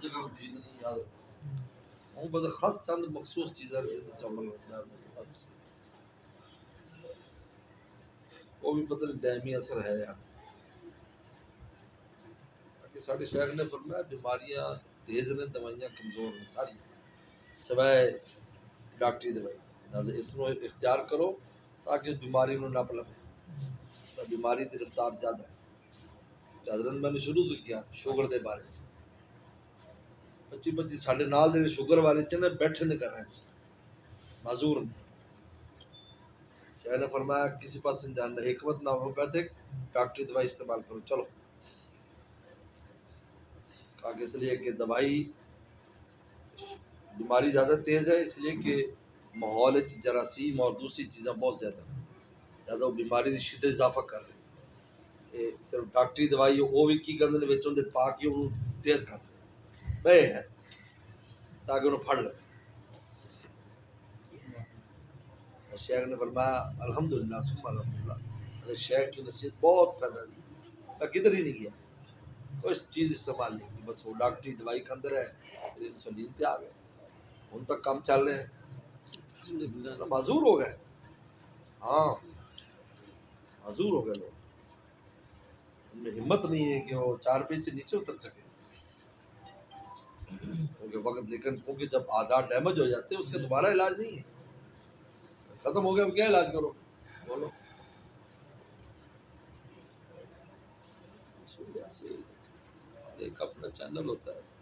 جگہ ہوتی نہیں یاد ہوں بس خاص چند مخصوص چیزیں عمل ہوتا ہے بس وہ بھی پتہ نہیں دائمی اثر ہے یار کہ ساڑھے شیخ نے فرمایا بیماریاں تیز نے دوائیاں کمزور ہیں ساری سوائے ڈاکٹری دوائی اس کو اختیار کرو تاکہ بیماری نہ پلے بیماری کی رفتار زیادہ ہے حضرت میں نے شروع تو کیا شوگر دے بارے 25 ساڈے نال دے شوگر والے چ نے بیٹھے نے کر رہے ہیں معذور شاہ نے فرمایا کسی پاس سے جاننا حکمت نہ ہو پیتھک ڈاکٹری دوائی استعمال کرو چلو کہا کہ اس لیے کہ دوائی بیماری زیادہ تیز ہے اس لیے کہ ماحول جراثیم اور دوسری چیزیں بہت زیادہ وہ بیماری کی شدت اضافہ کر رہے ہیں صرف ڈاکٹری دوائی وہ بھی کی کرتے ہیں دے پا کے انہوں تیز کر دے ہے تاکہ انہوں پھڑ لے شیخ نے فرمایا الحمدللہ ثم الحمدللہ شیخ کی نصیحت بہت فائدہ دی میں کدھر ہی نہیں گیا اس چیز استعمال نہیں کی بس وہ ڈاکٹری دوائی کے اندر ہے پھر انسولین پہ آ گئے ان تک کام چل رہے ہیں معذور ہو گئے ہاں معذور ہو گئے لوگ ان میں ہمت نہیں ہے کہ وہ 4 پیج سے نیچے اتر سکے کیونکہ وقت لیکن کیونکہ جب آزاد ڈیمیج ہو جاتے ہیں اس کا دوبارہ علاج نہیں ہے ختم ہو گیا کیا علاج کرو بولو ایک اپنا چینل ہوتا ہے